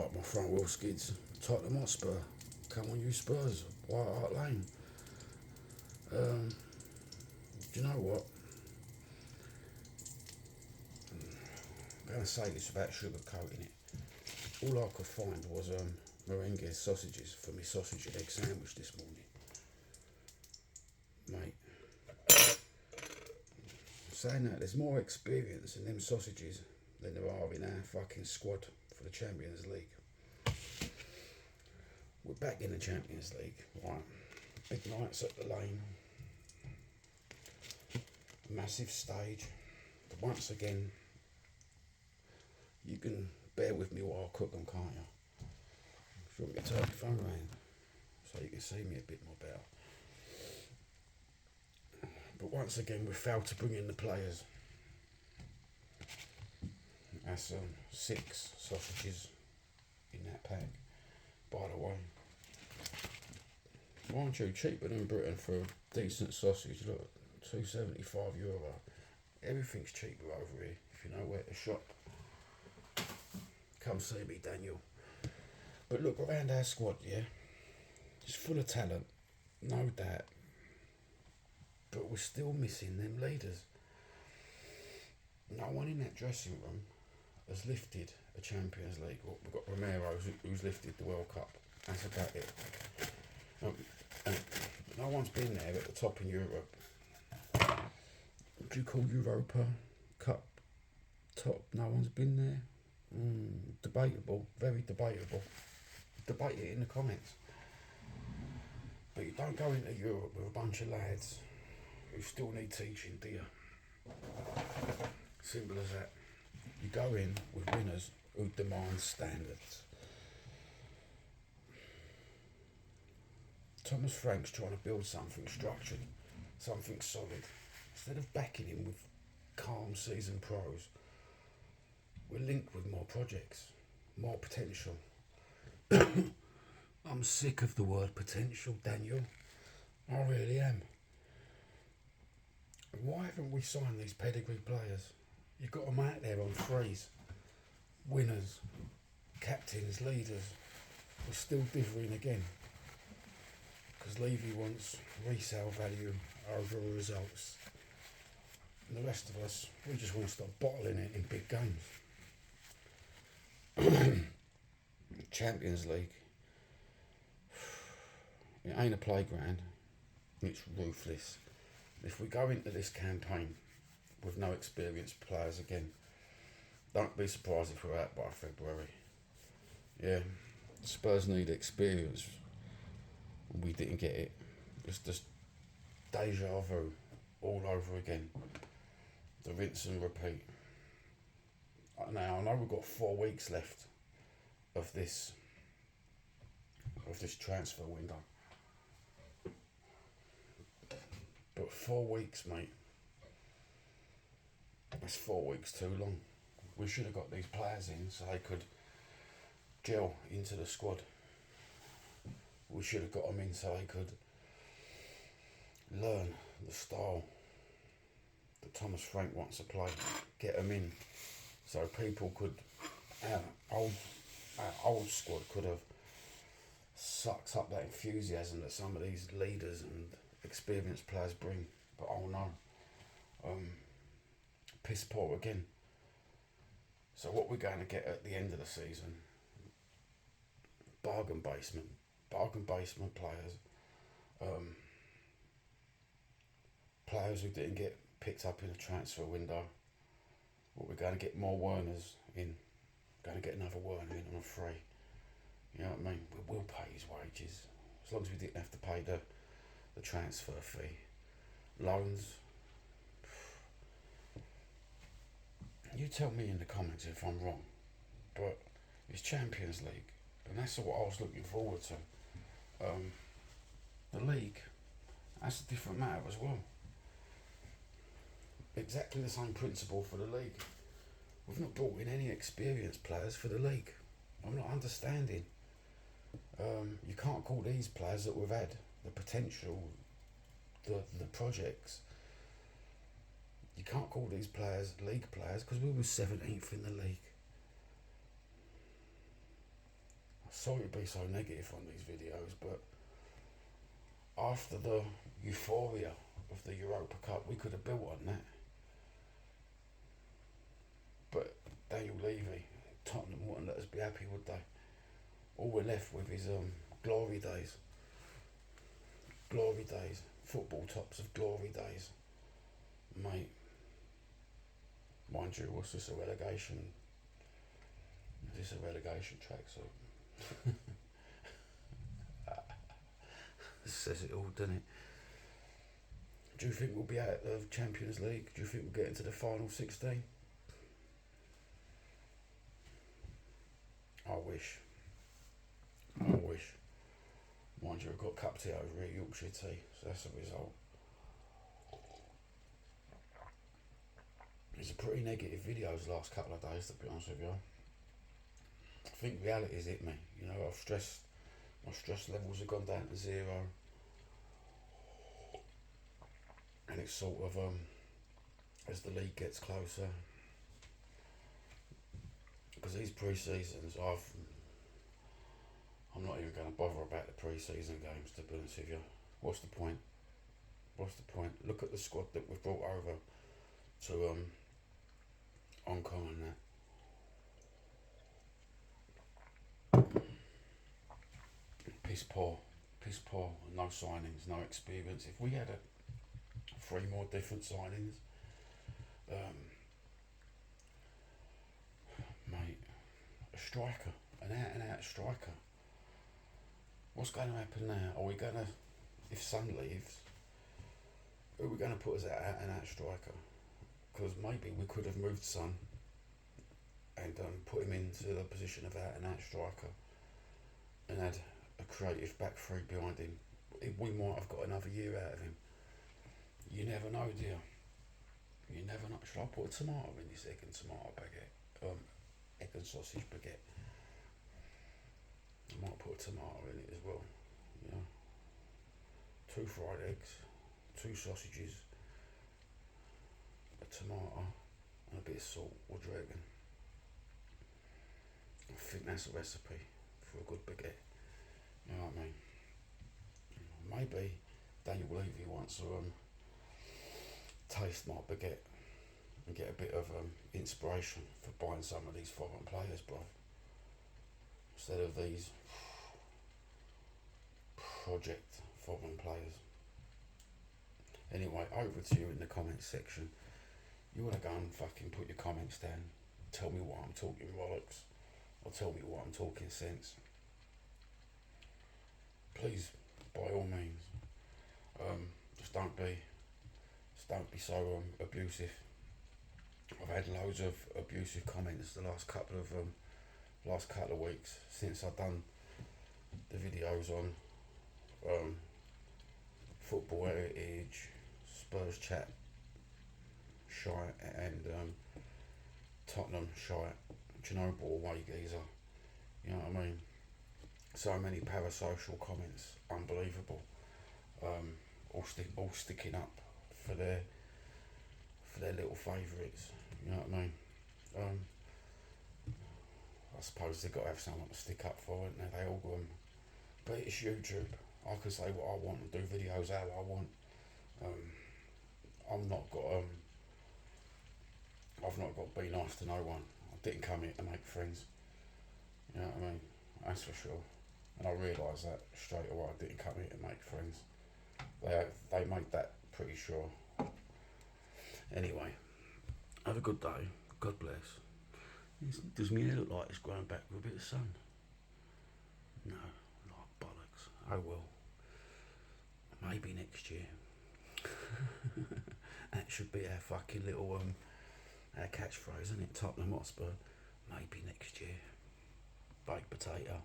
Park my front wheel skids. Tottenham Hotspur. Come on, you Spurs. White Hart Lane. Do you know what? I'm going to say this without sugarcoating it. All I could find was meringue sausages for my sausage and egg sandwich this morning. Mate, saying that, there's more experience in them sausages than there are in our fucking squad for the Champions League. We're back in the Champions League, right? Big nights at the Lane. Massive stage. But once again, you can bear with me while I cook them, can't you? If you want me to turn your phone around so you can see me a bit more better. But once again, we failed to bring in the players. That's 6 sausages in that pack, by the way. Mind you, cheaper than Britain for a decent sausage. Look, €2.75. Everything's cheaper over here if you know where to shop. Come see me, Daniel. But look around our squad, yeah? It's full of talent, no doubt. But we're still missing them leaders. No one in that dressing room has lifted a Champions League. Well, we've got Romero who's lifted the World Cup. That's about it. No one's been there at the top in Europe. Do you call Europa Cup top? No one's been there. Debatable, very debatable. Debate it in the comments. But you don't go into Europe with a bunch of lads who still need teaching, do you? Simple as that. You go in with winners who demand standards. Thomas Frank's trying to build something structured, something solid. Instead of backing him with calm season pros, we're linked with more projects, more potential. I'm sick of the word potential, Daniel. I really am. Why haven't we signed these pedigree players? You've got them out there on frees. Winners, captains, leaders. We're still differing again. Because Levy wants resale value over results. And the rest of us, we just want to stop bottling it in big games. Champions League. It ain't a playground. It's ruthless. If we go into this campaign with no experienced players again, don't be surprised if we're out by February. Yeah, Spurs need experience. We didn't get it. It's just deja vu all over again. The rinse and repeat. Now I know we've got 4 weeks left of this transfer window, but 4 weeks, mate. That's 4 weeks too long. We should have got these players in so they could gel into the squad. We should have got them in so they could learn the style that Thomas Frank wants to play. Get them in so people could, our old squad could have sucked up that enthusiasm that some of these leaders and experienced players bring. But oh no, piss poor again. So what we're going to get at the end of the season, bargain basement players, players who didn't get picked up in a transfer window. What we're going to get more Werners in, going to get another Werner in on a free. You know what I mean? We will pay his wages, as long as we didn't have to pay the transfer fee. Loans. You tell me in the comments if I'm wrong, but it's Champions League, and that's what I was looking forward to. The league, that's a different matter as well. Exactly the same principle for the league. We've not brought in any experienced players for the league. I'm not understanding. You can't call these players that we've had, the potential, the projects. You can't call these players league players because we were 17th in the league. sorry to be so negative on these videos, but after the euphoria of the Europa Cup, we could have built on that. But Daniel Levy, Tottenham wouldn't let us be happy, would they? All we're left with is glory days. Glory days. Football tops of glory days. Mate. Mind you, what's this, a relegation? Is this a relegation tracksuit? This says it all, doesn't it? Do you think we'll be out of Champions League? Do you think we'll get into the final 16? I wish. Mind you, we've got cup tea over here, Yorkshire tea, so that's the result. It's a pretty negative videos the last couple of days, to be honest with you. I think reality's hit me. You know, my stress levels have gone down to 0. And it's sort of, as the league gets closer, because these pre-seasons, I'm not even going to bother about the pre-season games, to be honest with you. What's the point? Look at the squad that we've brought over to Hong Kong and that. Piss poor, no signings, no experience. If we had 3 more different signings, mate, a striker, an out-and-out striker. What's going to happen now? Are we going to, if Son leaves, are we going to put as an out-and-out striker? Because maybe we could have moved Son and put him into the position of out-and-out striker and had a creative back three behind him. We might have got another year out of him. You never know, dear. You never know. Should I put a tomato in this egg and tomato baguette? Egg and sausage baguette. I might put a tomato in it as well. You know, 2 fried eggs, 2 sausages, a tomato, and a bit of salt. What do you reckon? I think that's a recipe for a good baguette. You know what I mean? Maybe Daniel Levy wants to taste my baguette and get a bit of inspiration for buying some of these foreign players, bro. Instead of these project foreign players. Anyway, over to you in the comments section. You want to go and fucking put your comments down. Tell me what I'm talking bollocks, or tell me what I'm talking sense. Please, by all means, just don't be so abusive. I've had loads of abusive comments the last couple of weeks since I've done the videos on football heritage, Spurs chat shite, and Tottenham shite. Chernobyl away geezer. You know what I mean? So many parasocial comments, unbelievable. All sticking up for their little favourites. You know what I mean? I suppose they've got to have someone to stick up for, haven't they? They all go, but it's YouTube. I can say what I want and do videos how I want. I've not got to be nice to no one. I didn't come here to make friends. You know what I mean? That's for sure. And I realised that straight away. I didn't come here to make friends. They made that pretty sure. Anyway, have a good day. God bless. Does my hair look like it's growing back with a bit of sun? No, like bollocks. Oh well. Maybe next year. That should be our fucking little our catchphrase, isn't it? Tottenham Hotspur. Maybe next year. Baked potato.